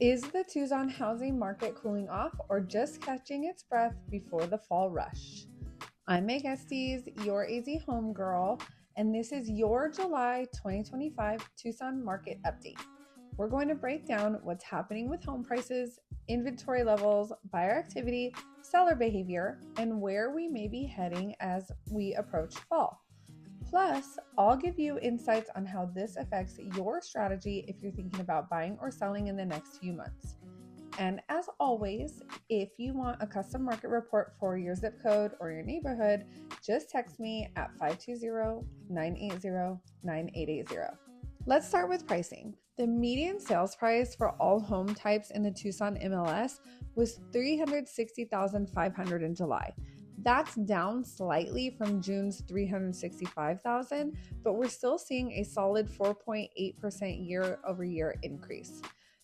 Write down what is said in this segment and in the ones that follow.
Is the Tucson housing market cooling off or just catching its breath before the fall rush? I'm Meagan, your AZ home girl, and this is your July 2025 Tucson market update. We're going to break down what's happening with home prices, inventory levels, buyer activity, seller behavior, and where we may be heading as we approach fall. Plus, I'll give you insights on how this affects your strategy if you're thinking about buying or selling in the next few months. And as always, if you want a custom market report for your zip code or your neighborhood, just text me at 520-980-9880. Let's start with pricing. The median sales price for all home types in the Tucson MLS was $360,500 in July. That's down slightly from June's $365,000, but we're still seeing a solid 4.8% year-over-year increase.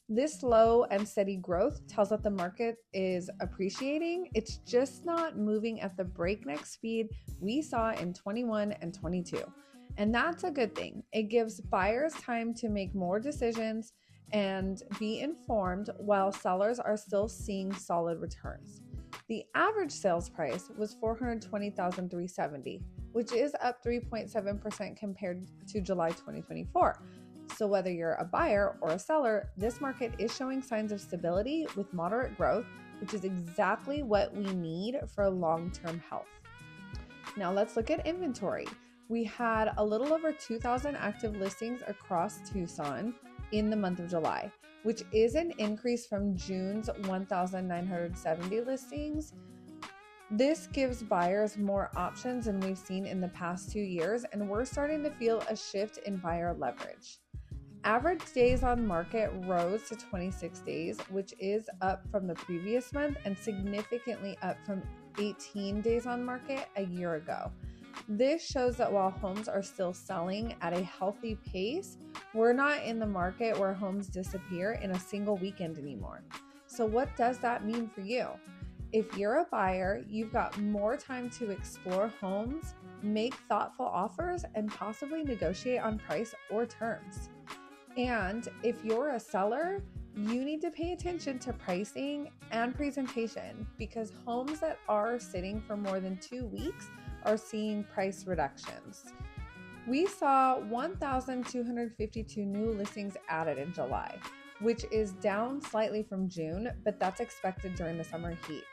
This slow and steady growth tells us the market is appreciating. It's just not moving at the breakneck speed we saw in 21 and 22. And that's a good thing. It gives buyers time to make more decisions and be informed while sellers are still seeing solid returns. The average sales price was $420,370, which is up 3.7% compared to July 2024. So whether you're a buyer or a seller, this market is showing signs of stability with moderate growth, which is exactly what we need for long-term health. Now let's look at inventory. We had a little over 2,000 active listings across Tucson in the month of July, which is an increase from June's 1,970 listings. This gives buyers more options than we've seen in the past 2 years, and we're starting to feel a shift in buyer leverage. Average days on market rose to 26 days, which is up from the previous month and significantly up from 18 days on market a year ago. This shows that while homes are still selling at a healthy pace, we're not in the market where homes disappear in a single weekend anymore. So what does that mean for you? If you're a buyer, you've got more time to explore homes, make thoughtful offers, and possibly negotiate on price or terms. And if you're a seller, you need to pay attention to pricing and presentation because homes that are sitting for more than 2 weeks are seeing price reductions. We saw 1,252 new listings added in July, which is down slightly from June, but that's expected during the summer heat,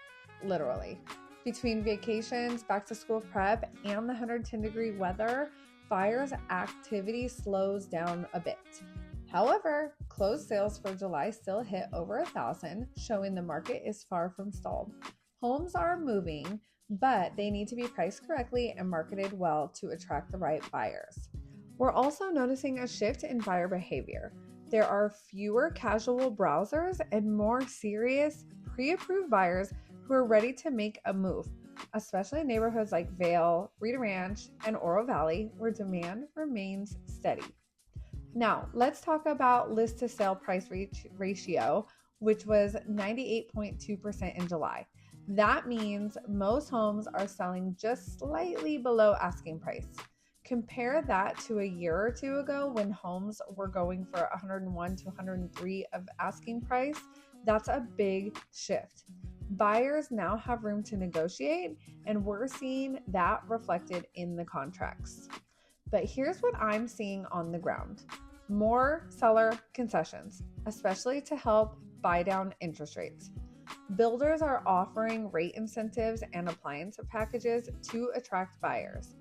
literally. Between vacations, back to school prep, and the 110-degree weather, buyers' activity slows down a bit. However, closed sales for July still hit over 1,000, showing the market is far from stalled. Homes are moving, but they need to be priced correctly and marketed well to attract the right buyers. We're also noticing a shift in buyer behavior. There are fewer casual browsers and more serious, pre-approved buyers who are ready to make a move, especially in neighborhoods like Vail, Rita Ranch, and Oro Valley, where demand remains steady. Now, let's talk about list to sale price ratio, which was 98.2% in July. That means most homes are selling just slightly below asking price. Compare that to a year or two ago when homes were going for 101 to 103 of asking price. That's a big shift. Buyers now have room to negotiate, and we're seeing that reflected in the contracts. But here's what I'm seeing on the ground. More seller concessions, especially to help buy down interest rates. Builders are offering rate incentives and appliance packages to attract buyers.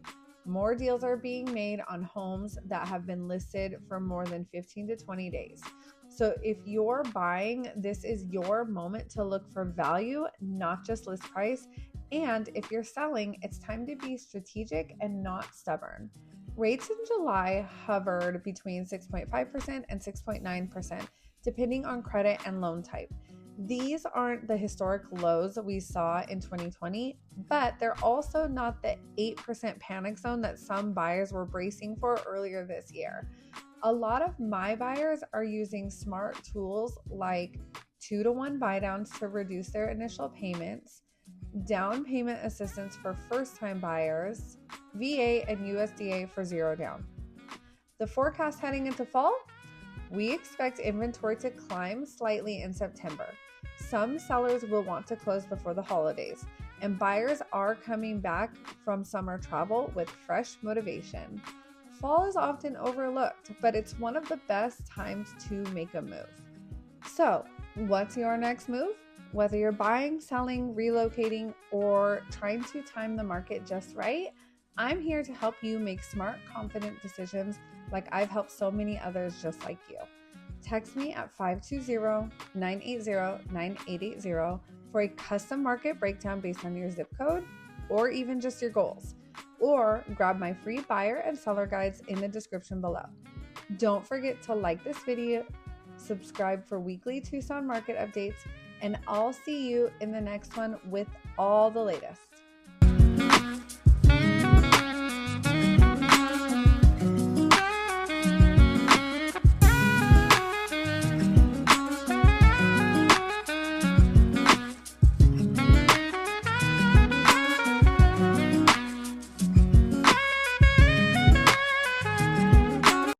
More deals are being made on homes that have been listed for more than 15 to 20 days. So if you're buying, this is your moment to look for value, not just list price. And if you're selling, it's time to be strategic and not stubborn. Rates in July hovered between 6.5% and 6.9%, depending on credit and loan type. These aren't the historic lows that we saw in 2020, but they're also not the 8% panic zone that some buyers were bracing for earlier this year. A lot of my buyers are using smart tools like 2-to-1 buy downs to reduce their initial payments, down payment assistance for first-time buyers, VA and USDA for 0 down. The forecast heading into fall? We expect inventory to climb slightly in September. Some sellers will want to close before the holidays, and buyers are coming back from summer travel with fresh motivation. Fall is often overlooked, but it's one of the best times to make a move. So, what's your next move? Whether you're buying, selling, relocating, or trying to time the market just right, I'm here to help you make smart, confident decisions like I've helped so many others just like you. Text me at 520-980-9880 for a custom market breakdown based on your zip code or even just your goals. Or grab my free buyer and seller guides in the description below. Don't forget to like this video, subscribe for weekly Tucson market updates, and I'll see you in the next one with all the latest.